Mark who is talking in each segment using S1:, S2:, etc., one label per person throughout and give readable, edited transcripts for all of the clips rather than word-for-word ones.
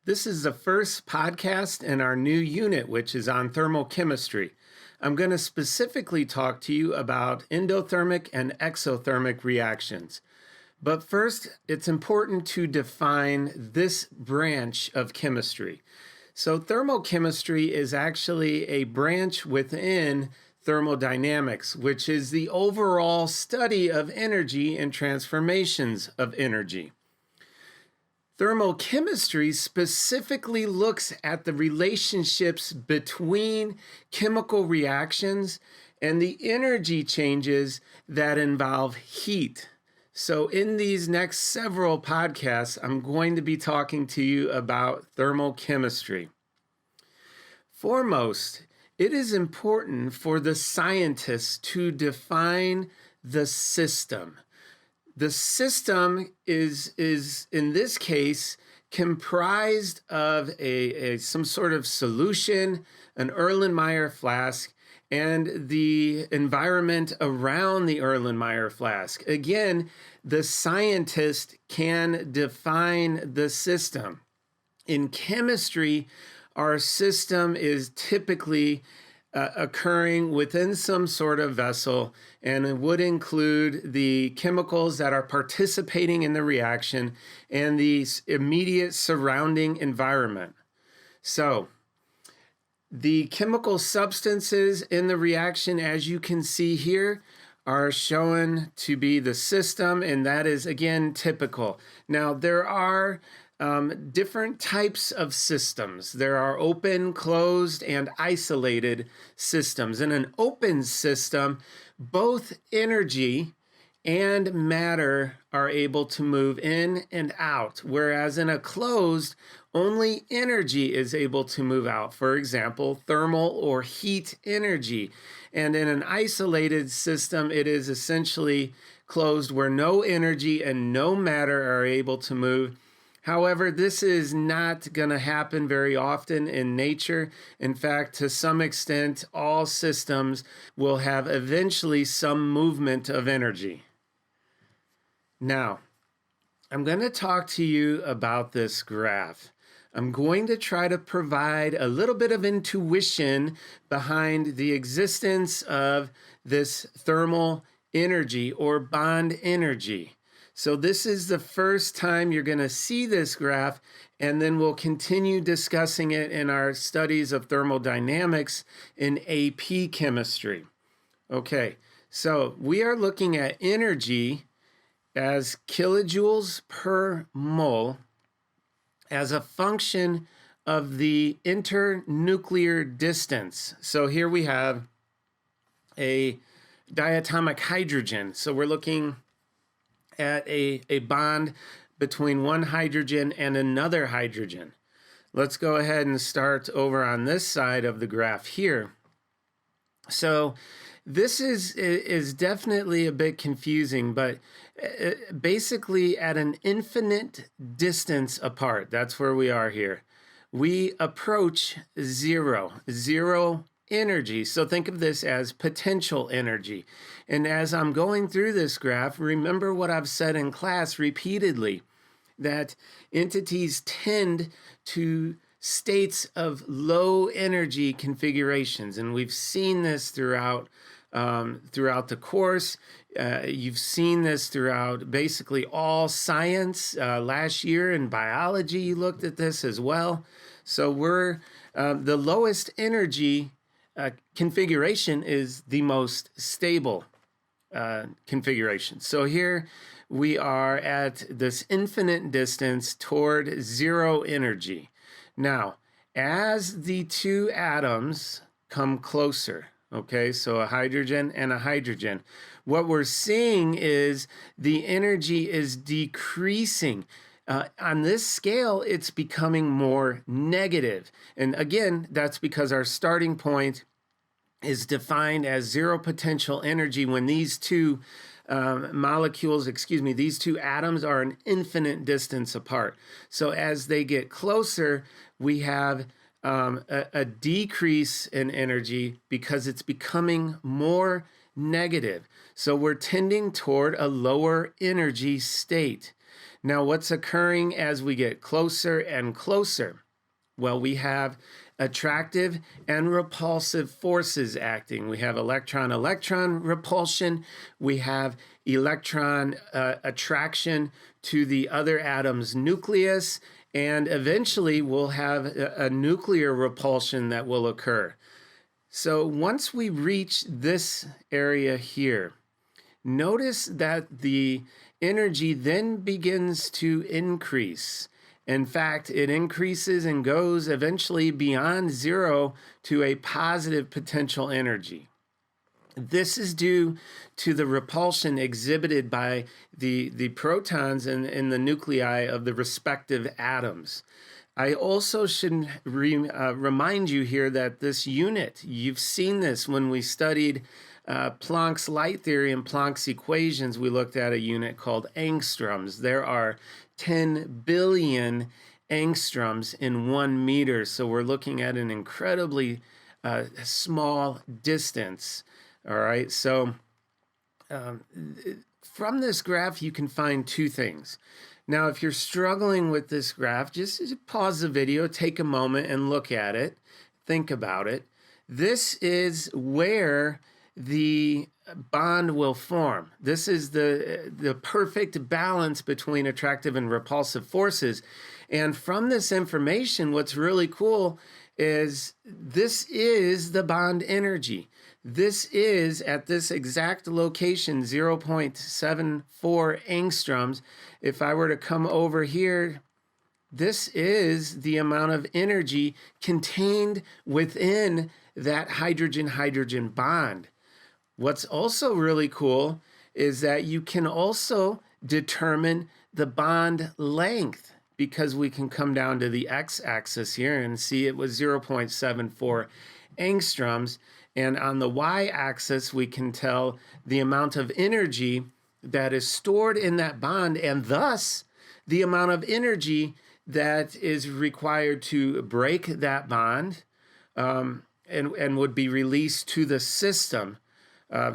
S1: This is the first podcast in our new unit, which is on thermochemistry. I'm going to specifically talk to you about endothermic and exothermic reactions. But first, it's important to define this branch of chemistry. So thermochemistry is actually a branch within thermodynamics, which is the overall study of energy and transformations of energy. Thermochemistry specifically looks at the relationships between chemical reactions and the energy changes that involve heat. So in these next several podcasts, I'm going to be talking to you about thermochemistry. Foremost, it is important for the scientists to define the system. The system is in this case comprised of some sort of solution, an Erlenmeyer flask, and the environment around the Erlenmeyer flask. Again, the scientist can define the system. In chemistry, our system is typically occurring within some sort of vessel, and it would include the chemicals that are participating in the reaction and the immediate surrounding environment. So the chemical substances in the reaction, as you can see here, are shown to be the system, and that is again typical. Now there are different types of systems. There are open, closed, and isolated systems. In an open system, both energy and matter are able to move in and out, whereas in a closed, only energy is able to move out. For example, thermal or heat energy. And in an isolated system, it is essentially closed where no energy and no matter are able to move. However, this is not going to happen very often in nature. In fact, to some extent, all systems will have eventually some movement of energy. Now, I'm going to talk to you about this graph. I'm going to try to provide a little bit of intuition behind the existence of this thermal energy or bond energy. So this is the first time you're going to see this graph, and then we'll continue discussing it in our studies of thermodynamics in AP chemistry. Okay, so we are looking at energy as kilojoules per mole as a function of the internuclear distance. So here we have a diatomic hydrogen. So we're looking at a bond between one hydrogen and another hydrogen. Let's go ahead and start over on this side of the graph here. So this is definitely a bit confusing, but basically at an infinite distance apart, that's where we are here, we approach zero energy. So think of this as potential energy. And as I'm going through this graph, remember what I've said in class repeatedly, that entities tend to states of low energy configurations. And we've seen this throughout the course. You've seen this throughout basically all science. Last year in biology, you looked at this as well. So we're the lowest energy configuration is the most stable configuration. So here we are at this infinite distance toward zero energy. Now, as the two atoms come closer, okay, so a hydrogen and a hydrogen, what we're seeing is the energy is decreasing. On this scale, it's becoming more negative. And again, that's because our starting point is defined as zero potential energy when these two these two atoms are an infinite distance apart. So as they get closer, we have a decrease in energy because it's becoming more negative. So we're tending toward a lower energy state. Now, what's occurring as we get closer and closer? Well, we have attractive and repulsive forces acting. We have electron-electron repulsion. We have electron attraction to the other atom's nucleus. And eventually, we'll have a nuclear repulsion that will occur. So once we reach this area here, notice that the energy then begins to increase. In fact, it increases and goes eventually beyond zero to a positive potential energy. This is due to the repulsion exhibited by the protons in the nuclei of the respective atoms. I also should remind you here that this unit, you've seen this when we studied Planck's light theory and Planck's equations. We looked at a unit called angstroms. There are 10 billion angstroms in 1 meter, so we're looking at an incredibly small distance. All right, so from this graph, you can find two things. Now, if you're struggling with this graph, just pause the video, take a moment and look at it, think about it. This is where the bond will form. This is the perfect balance between attractive and repulsive forces. And from this information, what's really cool is this is the bond energy. This is, at this exact location, 0.74 angstroms. If I were to come over here, this is the amount of energy contained within that hydrogen-hydrogen bond. What's also really cool is that you can also determine the bond length, because we can come down to the x-axis here and see it was 0.74 angstroms. And on the y-axis, we can tell the amount of energy that is stored in that bond, and thus the amount of energy that is required to break that bond and would be released to the system.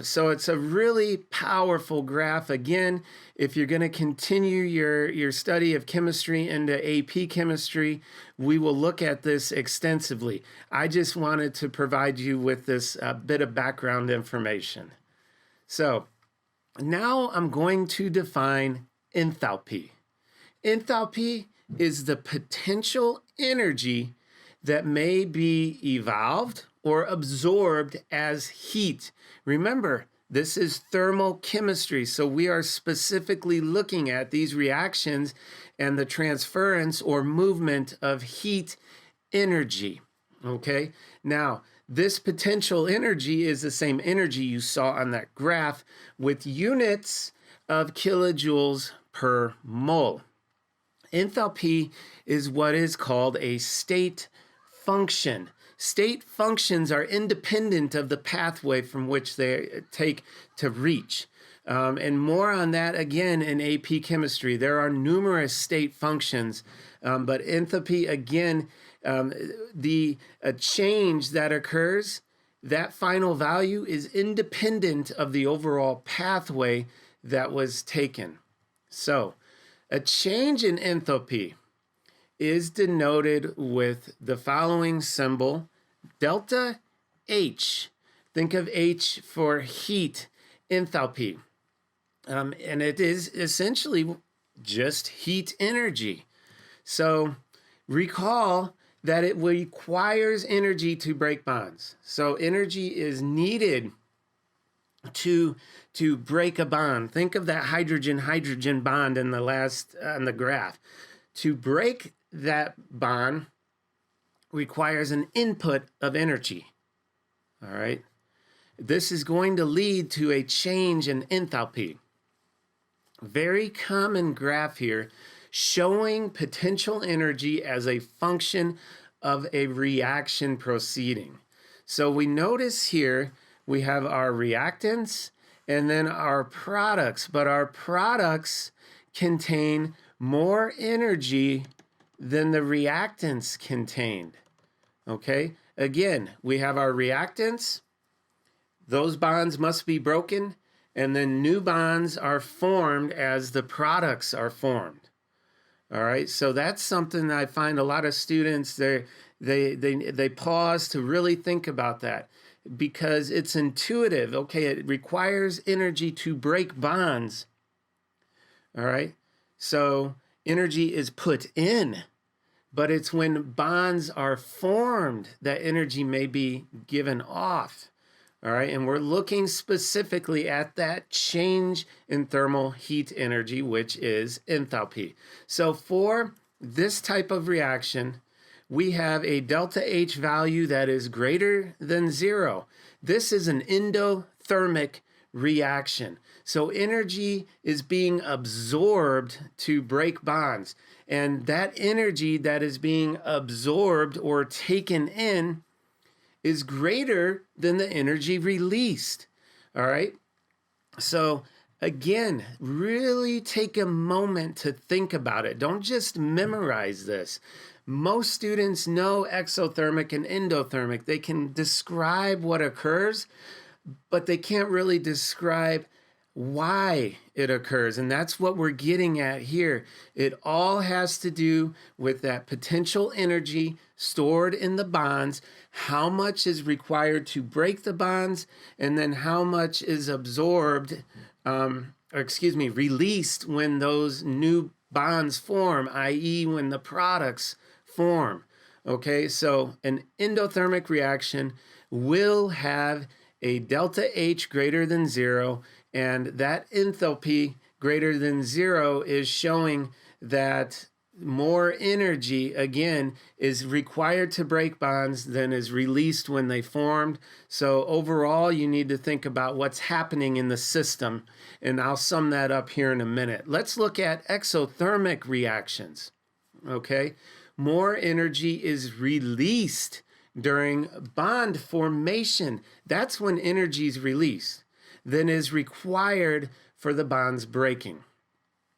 S1: So it's a really powerful graph. Again, if you're going to continue your study of chemistry into AP chemistry, we will look at this extensively. I just wanted to provide you with this bit of background information. So now I'm going to define enthalpy. Enthalpy is the potential energy that may be evolved or absorbed as heat. Remember, this is thermochemistry, so we are specifically looking at these reactions and the transference or movement of heat energy, okay? Now, this potential energy is the same energy you saw on that graph with units of kilojoules per mole. Enthalpy is what is called a state function. State functions are independent of the pathway from which they take to reach. And more on that again in AP chemistry. There are numerous state functions, but enthalpy, again, the change that occurs, that final value is independent of the overall pathway that was taken. So a change in enthalpy is denoted with the following symbol, delta H. Think of H for heat, enthalpy. And it is essentially just heat energy. So recall that it requires energy to break bonds. So energy is needed to break a bond. Think of that hydrogen-hydrogen bond in the last on the graph. To break that bond requires an input of energy. All right. This is going to lead to a change in enthalpy. Very common graph here showing potential energy as a function of a reaction proceeding. So we notice here we have our reactants and then our products, but our products contain more energy than the reactants contained. Okay, again, we have our reactants. Those bonds must be broken, and then new bonds are formed as the products are formed. All right, so that's something that I find a lot of students they pause to really think about that because it's intuitive. Okay, it requires energy to break bonds. All right, so energy is put in, but it's when bonds are formed that energy may be given off. All right, and we're looking specifically at that change in thermal heat energy, which is enthalpy. So for this type of reaction, we have a delta H value that is greater than 0. This is an endothermic reaction. So energy is being absorbed to break bonds. And that energy that is being absorbed or taken in is greater than the energy released. All right. So again, really take a moment to think about it. Don't just memorize this. Most students know exothermic and endothermic. They can describe what occurs, but they can't really describe why it occurs. And that's what we're getting at here. It all has to do with that potential energy stored in the bonds, how much is required to break the bonds, and then how much is absorbed, released when those new bonds form, i.e. when the products form. Okay, so an endothermic reaction will have a delta H greater than 0, and that enthalpy greater than 0 is showing that more energy, again, is required to break bonds than is released when they formed. So overall, you need to think about what's happening in the system, and I'll sum that up here in a minute. Let's look at exothermic reactions, okay? More energy is released during bond formation. That's when energy is released than is required for the bonds breaking.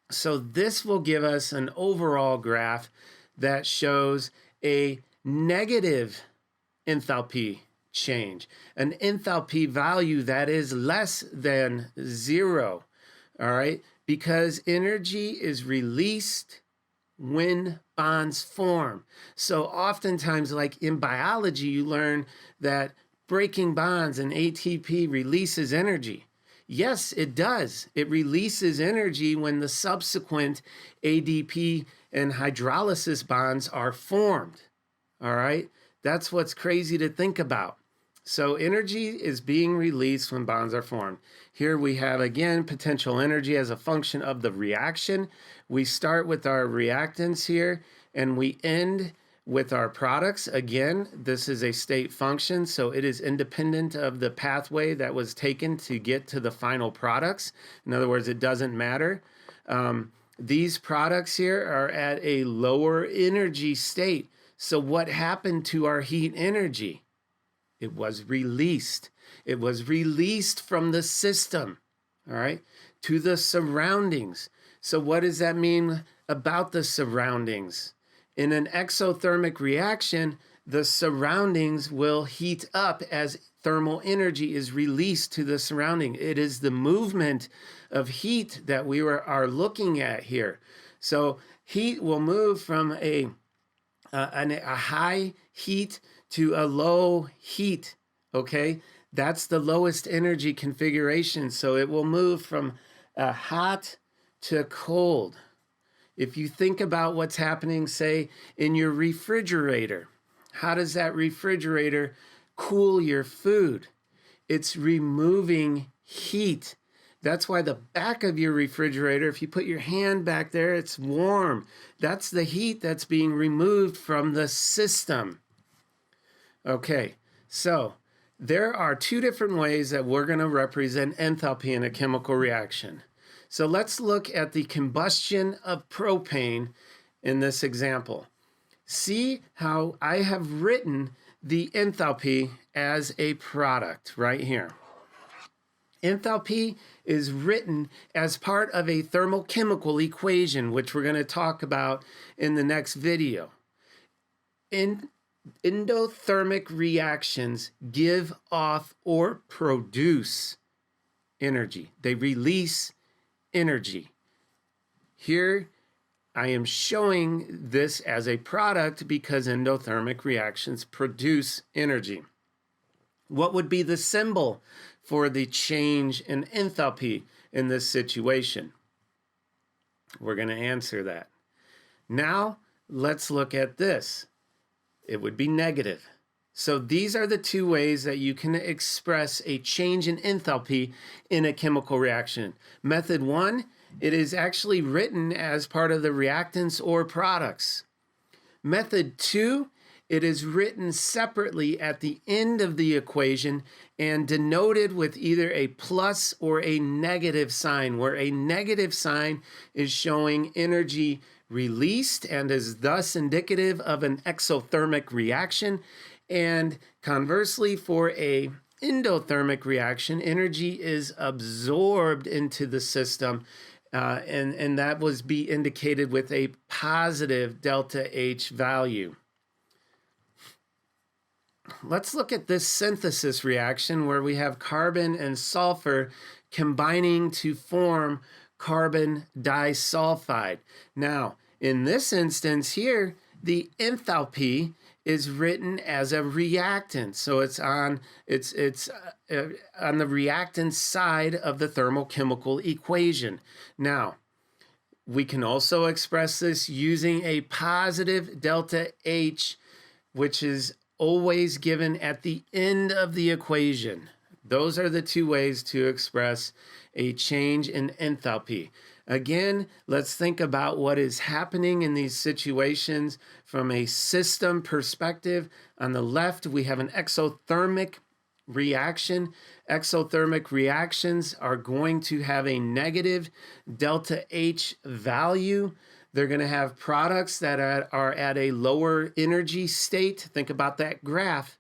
S1: So this will give us an overall graph that shows a negative enthalpy change, an enthalpy value that is less than 0, all right? Because energy is released when bonds form. So oftentimes, like in biology, you learn that breaking bonds and ATP releases energy. Yes, it does. It releases energy when the subsequent ADP and hydrolysis bonds are formed. All right? That's what's crazy to think about. So energy is being released when bonds are formed. Here we have, again, potential energy as a function of the reaction. We start with our reactants here, and we end with our products. Again, this is a state function, so it is independent of the pathway that was taken to get to the final products. In other words, it doesn't matter. These products here are at a lower energy state. So what happened to our heat energy? It was released. It was released from the system, all right, to the surroundings. So what does that mean about the surroundings? In an exothermic reaction, the surroundings will heat up as thermal energy is released to the surrounding. It is the movement of heat that we are looking at here. So heat will move from a high heat to a low heat, okay? That's the lowest energy configuration. So it will move from hot to cold. If you think about what's happening, say, in your refrigerator, how does that refrigerator cool your food? It's removing heat. That's why the back of your refrigerator, if you put your hand back there, it's warm. That's the heat that's being removed from the system. Okay, so there are two different ways that we're going to represent enthalpy in a chemical reaction. So let's look at the combustion of propane in this example. See how I have written the enthalpy as a product right here. Enthalpy is written as part of a thermochemical equation, which we're going to talk about in the next video. Endothermic reactions give off or produce energy. They release energy. Here, I am showing this as a product because endothermic reactions produce energy. What would be the symbol for the change in enthalpy in this situation? We're going to answer that. Now, let's look at this. It would be negative. So these are the two ways that you can express a change in enthalpy in a chemical reaction. Method one, it is actually written as part of the reactants or products. Method two, it is written separately at the end of the equation and denoted with either a plus or a negative sign, where a negative sign is showing energy released and is thus indicative of an exothermic reaction. And conversely, for a endothermic reaction, energy is absorbed into the system, and that was be indicated with a positive delta H value. Let's look at this synthesis reaction where we have carbon and sulfur combining to form carbon disulfide. Now, in this instance here, the enthalpy is written as a reactant, so it's on the reactant side of the thermochemical equation. Now, we can also express this using a positive delta H, which is always given at the end of the equation. Those are the two ways to express a change in enthalpy. Again, let's think about what is happening in these situations from a system perspective. On the left, we have an exothermic reaction. Exothermic reactions are going to have a negative delta H value. They're going to have products that are at a lower energy state. Think about that graph.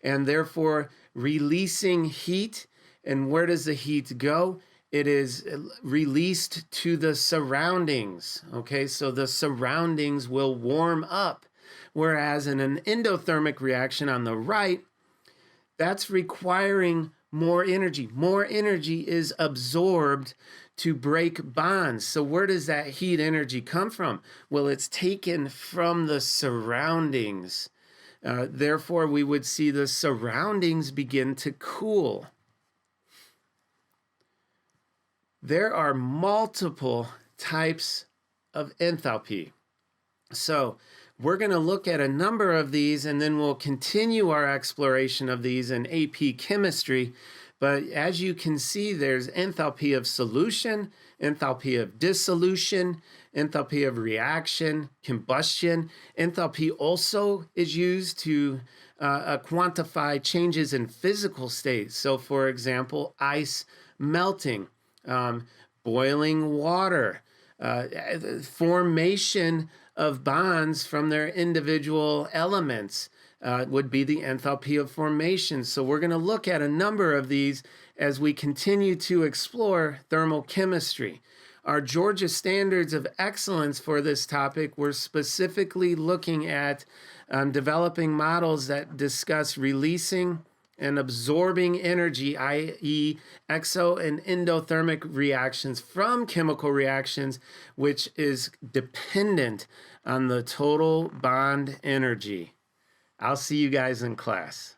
S1: And therefore, releasing heat. And where does the heat go? It is released to the surroundings. Okay, so the surroundings will warm up. Whereas in an endothermic reaction on the right, that's requiring more energy. More energy is absorbed to break bonds. So where does that heat energy come from? Well, it's taken from the surroundings. Therefore, we would see the surroundings begin to cool. There are multiple types of enthalpy. So we're going to look at a number of these, and then we'll continue our exploration of these in AP Chemistry. But as you can see, there's enthalpy of solution, enthalpy of dissolution, enthalpy of reaction, combustion. Enthalpy also is used to quantify changes in physical states. So for example, ice melting, boiling water, formation of bonds from their individual elements would be the enthalpy of formation. So we're going to look at a number of these as we continue to explore thermochemistry. Our Georgia Standards of Excellence for this topic, we're specifically looking at developing models that discuss releasing and absorbing energy, i.e. exo and endothermic reactions from chemical reactions, which is dependent on the total bond energy. I'll see you guys in class.